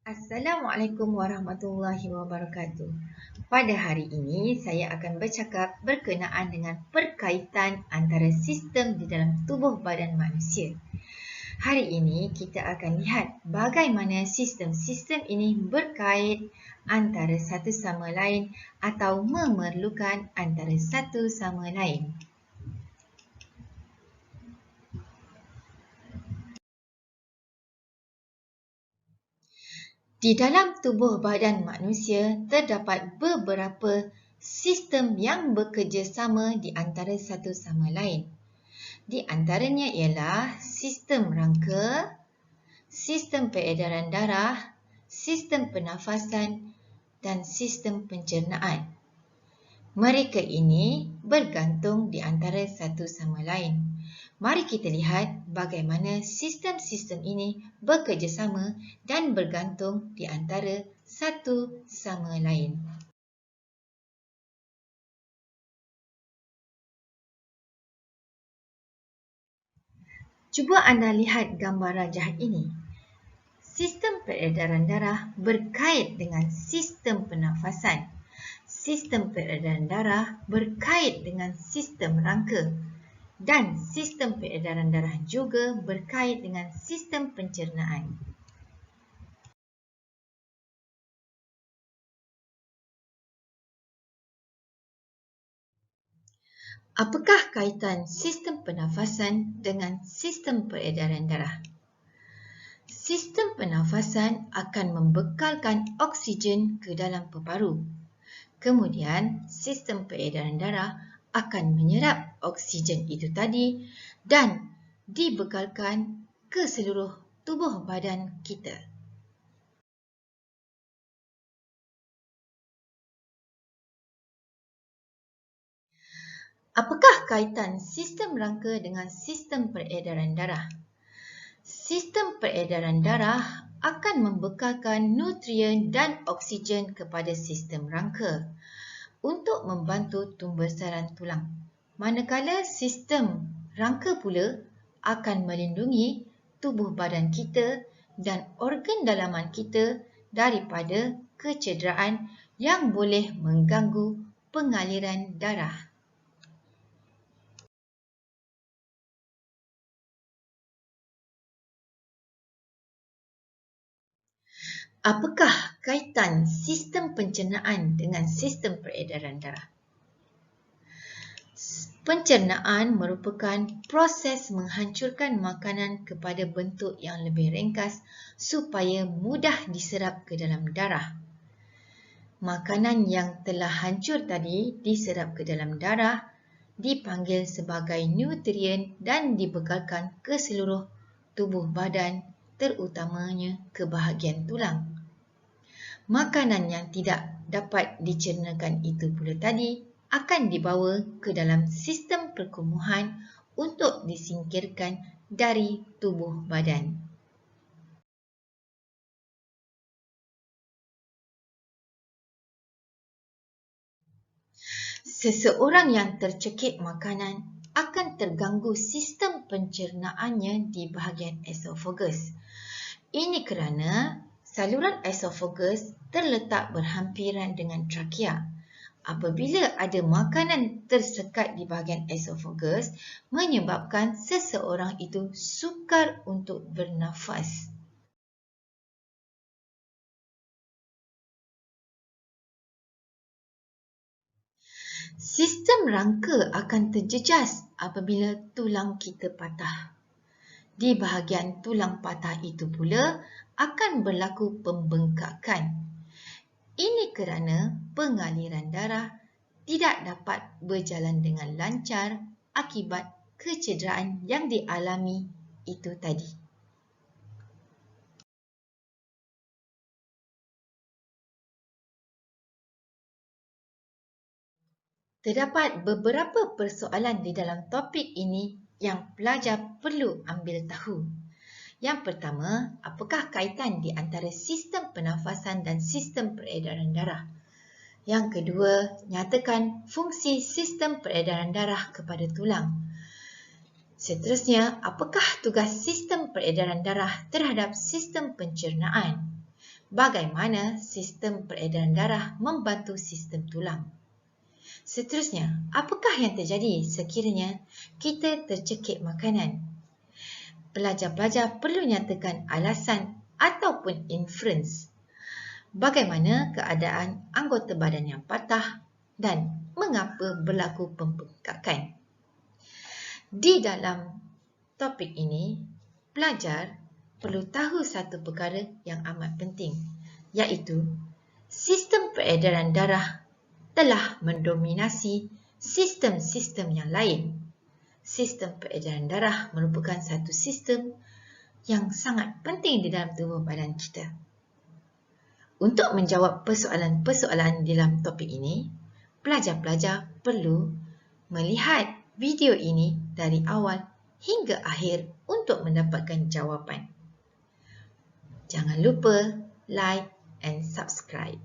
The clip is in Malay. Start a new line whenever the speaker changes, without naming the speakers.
Assalamualaikum warahmatullahi wabarakatuh. Pada hari ini saya akan bercakap berkenaan dengan perkaitan antara sistem di dalam tubuh badan manusia. Hari ini kita akan lihat bagaimana sistem-sistem ini berkait antara satu sama lain atau memerlukan antara satu sama lain. Di dalam tubuh badan manusia terdapat beberapa sistem yang bekerjasama di antara satu sama lain. Di antaranya ialah sistem rangka, sistem peredaran darah, sistem pernafasan dan sistem pencernaan. Mereka ini bergantung di antara satu sama lain. Mari kita lihat bagaimana sistem-sistem ini bekerjasama dan bergantung di antara satu sama lain. Cuba anda lihat gambar rajah ini. Sistem peredaran darah berkait dengan sistem pernafasan. Sistem peredaran darah berkait dengan sistem rangka. Dan sistem peredaran darah juga berkait dengan sistem pencernaan. Apakah kaitan sistem pernafasan dengan sistem peredaran darah? Sistem pernafasan akan membekalkan oksigen ke dalam peparu. Kemudian, sistem peredaran darah akan menyerap oksigen itu tadi dan dibekalkan ke seluruh tubuh badan kita. Apakah kaitan sistem rangka dengan sistem peredaran darah? Sistem peredaran darah akan membekalkan nutrien dan oksigen kepada sistem rangka untuk membantu pembesaran tulang. Manakala sistem rangka pula akan melindungi tubuh badan kita dan organ dalaman kita daripada kecederaan yang boleh mengganggu pengaliran darah. Apakah kaitan sistem pencernaan dengan sistem peredaran darah? Pencernaan merupakan proses menghancurkan makanan kepada bentuk yang lebih ringkas supaya mudah diserap ke dalam darah. Makanan yang telah hancur tadi diserap ke dalam darah dipanggil sebagai nutrien dan dibekalkan ke seluruh tubuh badan, terutamanya ke bahagian tulang. Makanan yang tidak dapat dicernakan itu pula tadi akan dibawa ke dalam sistem perkumuhan untuk disingkirkan dari tubuh badan. Seseorang yang tercekik makanan akan terganggu sistem pencernaannya di bahagian esophagus. Ini kerana saluran esophagus terletak berhampiran dengan trakea. Apabila ada makanan tersekat di bahagian esophagus, menyebabkan seseorang itu sukar untuk bernafas. Sistem rangka akan terjejas apabila tulang kita patah. Di bahagian tulang patah itu pula akan berlaku pembengkakan. Ini kerana pengaliran darah tidak dapat berjalan dengan lancar akibat kecederaan yang dialami itu tadi. Terdapat beberapa persoalan di dalam topik ini yang pelajar perlu ambil tahu. Yang pertama, apakah kaitan di antara sistem pernafasan dan sistem peredaran darah? Yang kedua, nyatakan fungsi sistem peredaran darah kepada tulang. Seterusnya, apakah tugas sistem peredaran darah terhadap sistem pencernaan? Bagaimana sistem peredaran darah membantu sistem tulang? Seterusnya, apakah yang terjadi sekiranya kita tercekik makanan? Pelajar-pelajar perlu nyatakan alasan ataupun inference. Bagaimana keadaan anggota badan yang patah dan mengapa berlaku pembengkakan? Di dalam topik ini, pelajar perlu tahu satu perkara yang amat penting, iaitu sistem peredaran darah telah mendominasi sistem-sistem yang lain. Sistem peredaran darah merupakan satu sistem yang sangat penting di dalam tubuh badan kita. Untuk menjawab persoalan-persoalan dalam topik ini, pelajar-pelajar perlu melihat video ini dari awal hingga akhir untuk mendapatkan jawapan. Jangan lupa like and subscribe.